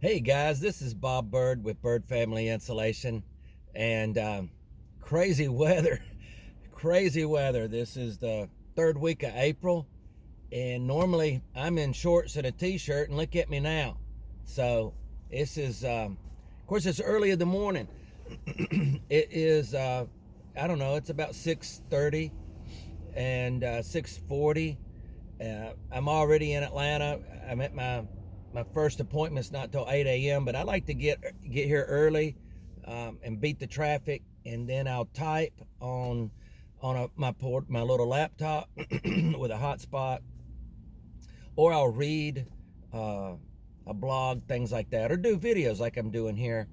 Hey guys, this is Bob Bird with Bird Family Insulation, and crazy weather. Crazy weather. This is the third week of April, and normally I'm in shorts and a t-shirt, and look at me now. So this is, of course, it's early in the morning. It is, I don't know, it's about 6:30 and 6:40. I'm already in Atlanta. I'm at my first appointment's not till 8 a.m. But I like to get here early and beat the traffic, and then I'll type on my little laptop with a hotspot, or I'll read a blog, things like that, or do videos like I'm doing here.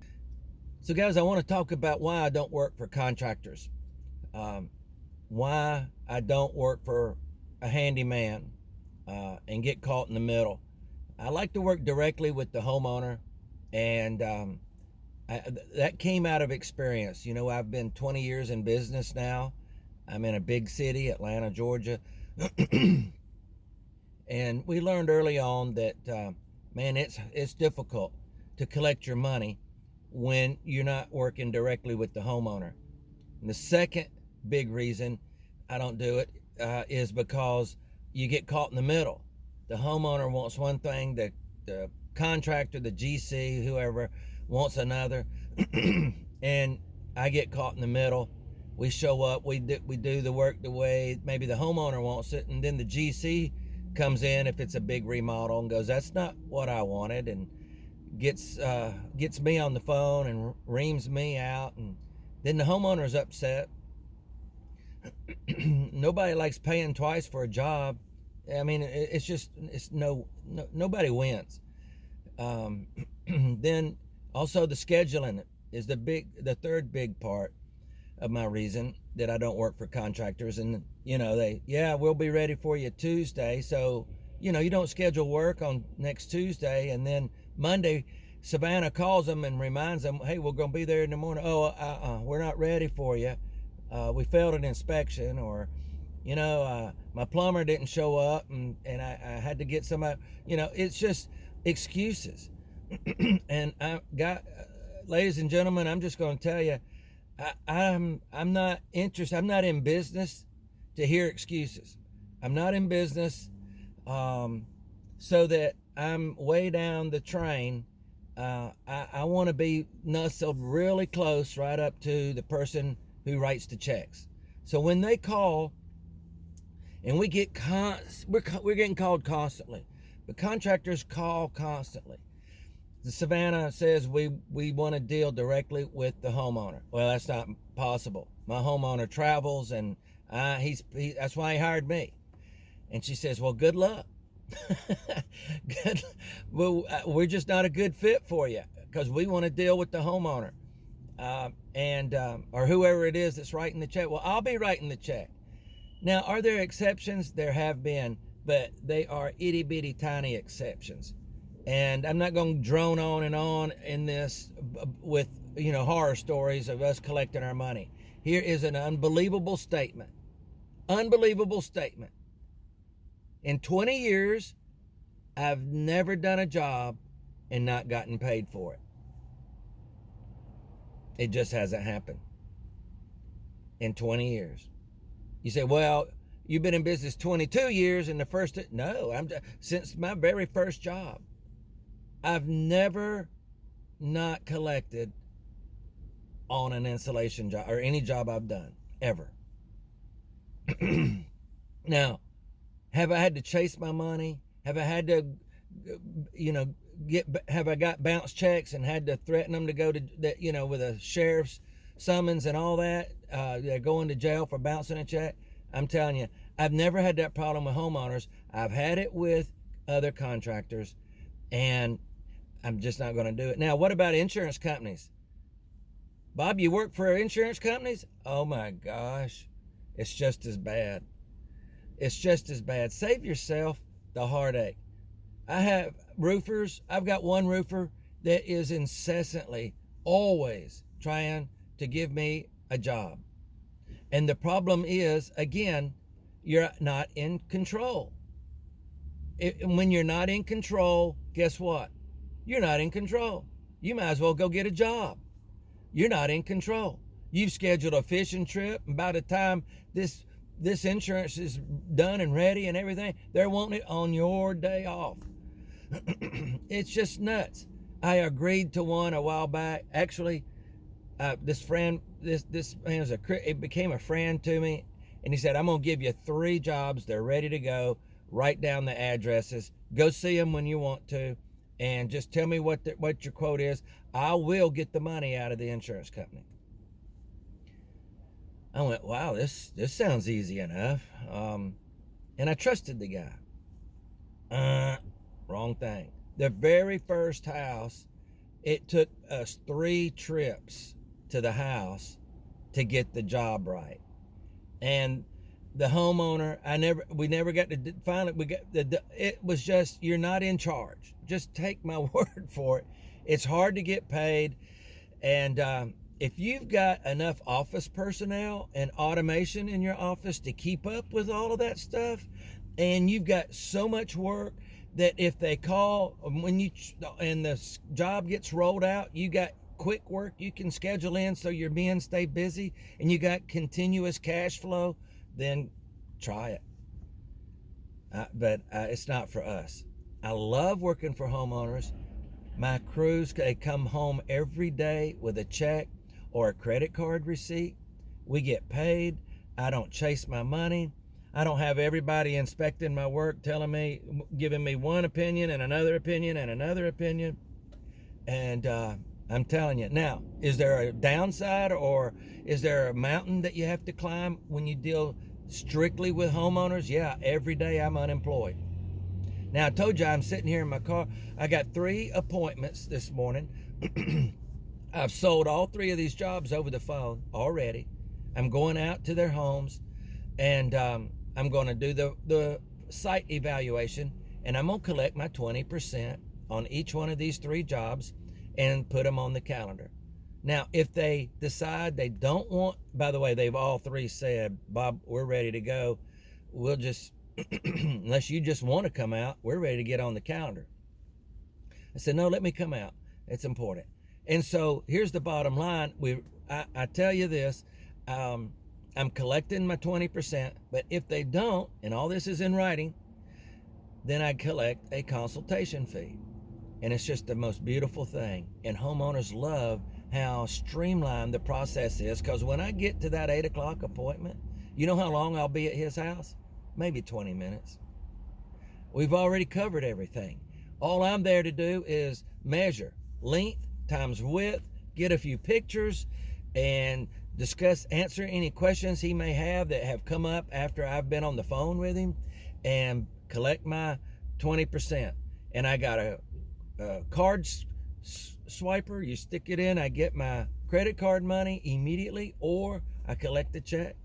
So guys, I want to talk about why I don't work for contractors, why I don't work for a handyman and get caught in the middle. I like to work directly with the homeowner, and that came out of experience. You know, I've been 20 years in business now. I'm in a big city, Atlanta, Georgia. And we learned early on that, man, it's difficult to collect your money when you're not working directly with the homeowner. And the second big reason I don't do it is because you get caught in the middle. The homeowner wants one thing, the contractor, the GC, whoever wants another, and I get caught in the middle. We show up, we do the work the way maybe the homeowner wants it, and then the GC comes in if it's a big remodel and goes, "That's not what I wanted," and gets me on the phone and reams me out, and then the homeowner's upset. Nobody likes paying twice for a job. I mean, it's just, nobody wins. Then also the scheduling is the third big part of my reason that I don't work for contractors. And, we'll be ready for you Tuesday. So, you don't schedule work on next Tuesday. And then Monday, Savannah calls them and reminds them, "Hey, we're going to be there in the morning." "Oh, we're not ready for you. We failed an inspection," or, my plumber didn't show up, and I had to get somebody. It's just excuses. And ladies and gentlemen, I'm just going to tell you, I'm not interested. I'm not in business to hear excuses. I'm not in business so that I'm way down the train. I want to be nestled really close, right up to the person who writes the checks. So when they call, and we're getting called constantly, but contractors call constantly. The Savannah says we want to deal directly with the homeowner. Well, that's not possible. My homeowner travels, and that's why he hired me. And she says, "Well, good luck." Well, we're just not a good fit for you because we want to deal with the homeowner, or whoever it is that's writing the check. Well, I'll be writing the check. Now, are there exceptions? There have been, but they are itty bitty tiny exceptions. And I'm not going to drone on and on in this with, horror stories of us collecting our money. Here is an unbelievable statement. Unbelievable statement. In 20 years, I've never done a job and not gotten paid for it. It just hasn't happened. In 20 years. You say, "Well, you've been in business 22 years and since my very first job, I've never not collected on an installation job or any job I've done, ever." Now, have I had to chase my money? Have I had to, have I got bounce checks and had to threaten them to go to, with a sheriff's summons and all that? They're going to jail for bouncing a check. I'm telling you, I've never had that problem with homeowners. I've had it with other contractors, and I'm just not going to do it. Now, what about insurance companies? Bob, you work for insurance companies? Oh my gosh, it's just as bad. It's just as bad. Save yourself the heartache. I have roofers. I've got one roofer that is incessantly, always trying to give me a job. And the problem is, again, you're not in control. When you're not in control, guess what? you're not in control. You might as well go get a job. You're not in control. You've scheduled a fishing trip, and by the time this insurance is done and ready and everything, they're wanting it on your day off. It's just nuts. I agreed to one a while back. Actually, this man it became a friend to me, and he said, I'm gonna give you 3 jobs. They're ready to go. Write down the addresses. Go see them when you want to, and just tell me what your quote is. I will get the money out of the insurance company. I went, wow, this sounds easy enough. And I trusted the guy. Wrong thing. The very first house, it took us 3 trips to the house to get the job right. And the homeowner, we never got to finally, it was just, you're not in charge. Just take my word for it. It's hard to get paid. And if you've got enough office personnel and automation in your office to keep up with all of that stuff, and you've got so much work that if they call and the job gets rolled out, you got quick work you can schedule in so your men stay busy, and you got continuous cash flow, then try it. But it's not for us. I love working for homeowners. My crews, they come home every day with a check or a credit card receipt. We get paid. I don't chase my money. I don't have everybody inspecting my work, giving me one opinion and another opinion and another opinion. And I'm telling you, now, is there a downside, or is there a mountain that you have to climb when you deal strictly with homeowners? Yeah, every day I'm unemployed. Now, I told you I'm sitting here in my car. I got 3 appointments this morning. I've sold all 3 of these jobs over the phone already. I'm going out to their homes, and I'm going to do the site evaluation, and I'm going to collect my 20% on each one of these 3 jobs and put them on the calendar. Now, if they decide they don't want, by the way, they've all 3 said, Bob, we're ready to go. We'll just, unless you just want to come out, we're ready to get on the calendar. I said, no, let me come out. It's important. And so here's the bottom line. I tell you this, I'm collecting my 20%, but if they don't, and all this is in writing, then I collect a consultation fee. And it's just the most beautiful thing. And homeowners love how streamlined the process is, because when I get to that 8 o'clock appointment, you know how long I'll be at his house? Maybe 20 minutes. We've already covered everything. All I'm there to do is measure length times width, get a few pictures, and answer any questions he may have that have come up after I've been on the phone with him, and collect my 20%. And I got a card swiper. You stick it in, I get my credit card money immediately, or I collect the check.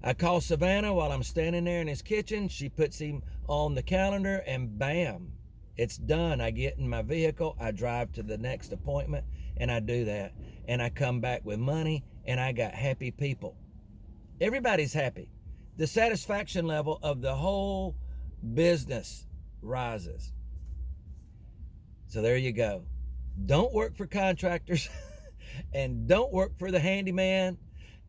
I call Savannah while I'm standing there in his kitchen. She puts him on the calendar, and bam, it's done. I get in my vehicle, I drive to the next appointment, and I do that. And I come back with money, and I got happy people. Everybody's happy. The satisfaction level of the whole business rises. So there you go. Don't work for contractors and don't work for the handyman,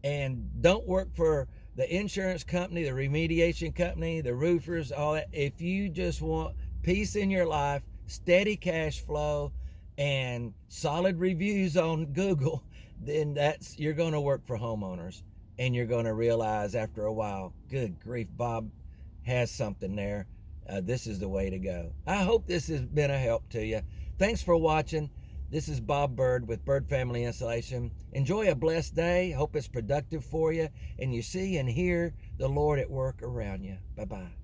and don't work for the insurance company, the remediation company, the roofers, all that. If you just want peace in your life, steady cash flow, and solid reviews on Google, then you're going to work for homeowners, and you're going to realize after a while, good grief, Bob has something there. This is the way to go. I hope this has been a help to you. Thanks for watching. This is Bob Bird with Bird Family Installation. Enjoy a blessed day. Hope it's productive for you, and you see and hear the Lord at work around you. Bye-bye.